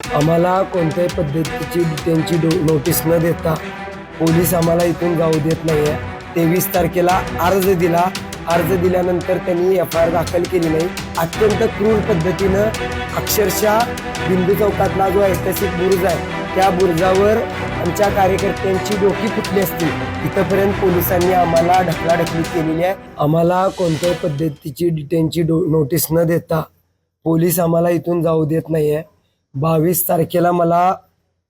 आम्हाला कोणत्याही पद्धतीची त्यांची नोटीस न देता पोलीस आम्हाला इथून जाऊ देत नाही आहे. 23 तारखेला अर्ज दिला. अर्ज दिल्यानंतर त्यांनी FIR दाखल केली नाही. अत्यंत क्रूर पद्धतीनं अक्षरशः बिंदू चौकातला जो ऐतिहासिक बुरुज आहे त्या बुरुजावर आमच्या कार्यकर्त्यांची डोकी फुटली असती इथपर्यंत पोलिसांनी आम्हाला ढकलाढकली केलेली आहे. आम्हाला कोणत्याही पद्धतीची त्यांची नोटीस न देता पोलीस आम्हाला इथून जाऊ देत नाही आहे. 22 तारखेला मला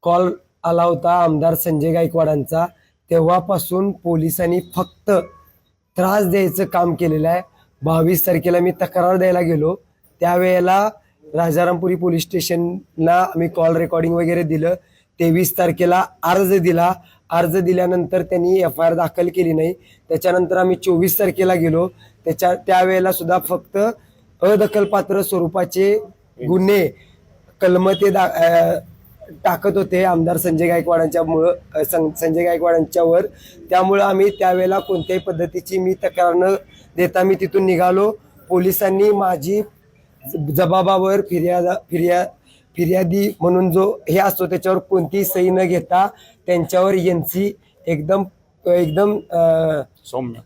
कॉल आला होता आमदार संजय गायकवाडांचा. तेव्हापासून पोलिसांनी फक्त त्रास द्यायचं काम केलेलं आहे. 22 तारखेला मी तक्रार द्यायला गेलो. त्यावेळेला राजारामपुरी पोलीस स्टेशनला आम्ही कॉल रेकॉर्डिंग वगैरे दिलं. 23 तारखेला अर्ज दिला. अर्ज दिल्यानंतर त्यांनी FIR दाखल केली नाही. त्याच्यानंतर आम्ही 24 तारखेला गेलो. त्यावेळेला सुद्धा फक्त अदखलपात्र स्वरूपाचे गुन्हे कलम ते टाकत होते आमदार संजय गायकवाडांच्यावर. त्यामुळं आम्ही त्यावेळेला कोणत्याही पद्धतीची मी तक्रार न देता मी तिथून निघालो. पोलिसांनी माझी जबाबावर फिर्यादी म्हणून जो हे असतो त्याच्यावर कोणतीही सही न घेता त्यांच्यावर NC एकदम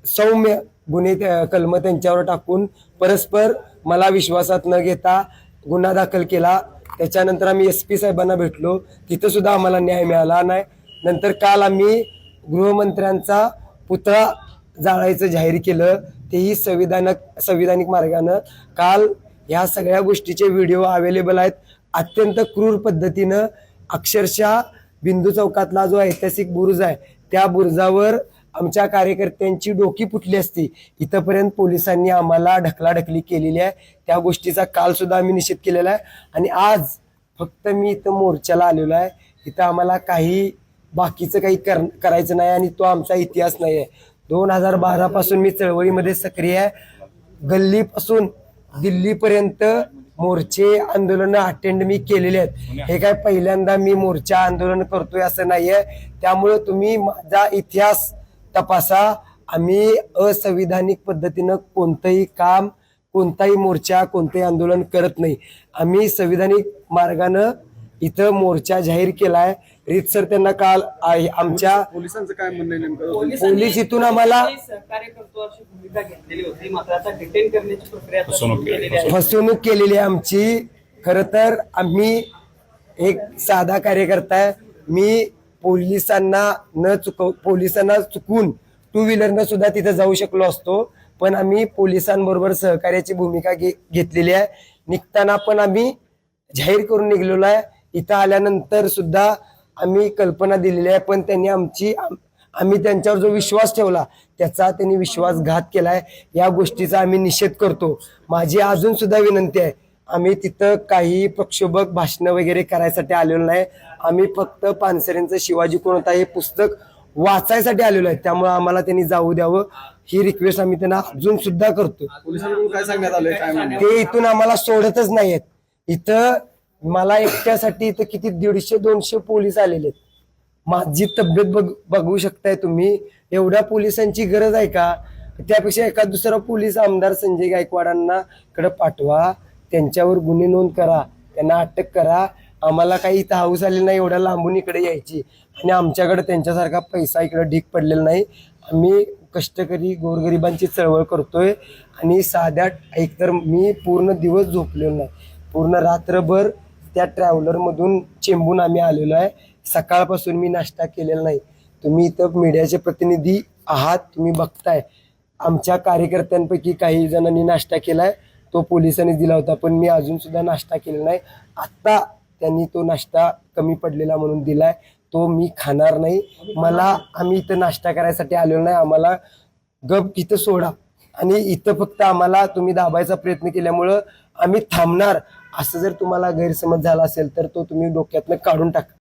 सौम्य गुन्हे कलम त्यांच्यावर टाकून परस्पर मला विश्वासात न घेता गुन्हा दाखल केला. त्याच्यानंतर आम्ही SP साहेबांना भेटलो. तिथं सुद्धा आम्हाला न्याय मिळाला नाही. नंतर काल आम्ही गृहमंत्र्यांचा पुतळा जाळायचं जाहीर केलं, तेही संविधानिक मार्गानं. काल ह्या सगळ्या गोष्टीचे व्हिडिओ अवेलेबल आहेत. अत्यंत क्रूर पद्धतीनं अक्षरशः बिंदू चौकातला जो ऐतिहासिक बुरुज आहे त्या बुरुजावर आमच्या कार्यकर्त्यांची डोकी फुटली असती इथपर्यंत पोलिसांनी आम्हाला ढकलाढकली केलेली आहे. त्या गोष्टीचा काल सुद्धा आम्ही निषेध केलेला आहे. आणि आज फक्त मी इथं मोर्चाला आलेलो आहे. इथं आम्हाला काही बाकीचं काही करायचं नाही आणि तो आमचा इतिहास नाही आहे. 2012 पासून मी चळवळीमध्ये सक्रिय आहे. गल्लीपासून दिल्लीपर्यंत मोर्चे आंदोलन अटेंड मी केलेले आहेत. हे काय पहिल्यांदा मी मोर्चा आंदोलन करतोय असं नाहीये. त्यामुळे तुम्ही माझा इतिहास तपासा. आम्ही असंविधानिक पद्धतीनं कोणतंही काम, कोणताही मोर्चा, कोणतंही आंदोलन करत नाही. आम्ही संविधानिक मार्गानं इथं मोर्चा जाहीर केलाय. रीतसर त्यांना काल आमच्या पोलिसांचं काय म्हणणं आहे नेमकं? पोलीस इथून आम्हाला फसवणूक केलेली आहे आमची. खरं तर आम्ही एक साधा कार्यकर्ता आहे. मी पोलिसांना चुकून 2 व्हीलरनं सुद्धा तिथे जाऊ शकलो असतो, पण आम्ही पोलिसांबरोबर सहकार्याची भूमिका घेतलेली आहे. निघताना पण आम्ही जाहीर करून निघलेलो आहे. इथं आल्यानंतर सुद्धा आम्ही कल्पना दिलेली आहे, पण त्यांनी आम्ही त्यांच्यावर जो विश्वास ठेवला त्याचा त्यांनी विश्वासघात केलाय. या गोष्टीचा आम्ही निषेध करतो. माझी अजून सुद्धा विनंती आहे, आम्ही तिथं काही प्रक्षोभक भाषणं वगैरे करायसाठी आलेलो नाही. आम्ही फक्त पानसरेंचं शिवाजी कोण होता हे पुस्तक वाचायसाठी आलेलो आहे. त्यामुळे आम्हाला त्यांनी जाऊ द्यावं ही रिक्वेस्ट आम्ही त्यांना अजून सुद्धा करतो. पोलिसांकडून काय सांगण्यात आलंय? काय म्हणणं? ते इथून आम्हाला सोडतच नाहीयेत. इथं मला एकट्यासाठी इथं किती 150-200 पोलीस आलेले आहेत. माझी तब्येत बघू शकताय तुम्ही. एवढ्या पोलिसांची गरज आहे का? त्यापेक्षा एका दुसरा पोलीस आमदार संजय गायकवाडांना कडे पाठवा, त्यांच्यावर गुन्हे नोंद करा, त्यांना अटक करा. आम्हाला काही इथं हाऊस आलेली नाही एवढ्या लांबून इकडे यायची. आणि आमच्याकडे त्यांच्यासारखा पैसा इकडे ढीक पडलेला नाही. आम्ही कष्टकरी गोरगरिबांची चळवळ करतोय. आणि साध्या एकतर मी पूर्ण दिवस झोपलेलो नाही. पूर्ण रात्रभर त्या ट्रॅव्हलरमधून चेंबून आम्ही आलेलो आहे. सकाळपासून मी नाश्ता केलेला नाही. तुम्ही इथं मीडियाचे प्रतिनिधी आहात, तुम्ही बघताय. आमच्या कार्यकर्त्यांपैकी काही जणांनी नाश्ता केलाय, तो पोलिसांनी दिला होता, पण मी अजून सुद्धा नाश्ता केलेला नाही. आत्ता त्यांनी तो नाश्ता कमी पडलेला म्हणून दिलाय, तो मी खाणार नाही. आम्ही इथं नाश्ता करायसाठी आलेलो नाही. आम्हाला गप इथं सोडा. आणि इथं फक्त आम्हाला तुम्ही दाबायचा प्रयत्न केल्यामुळं आम्ही थांबणार असं जर तुम्हाला गैरसमज झाला असेल तर तो तुम्ही डोक्यातनं काढून टाका.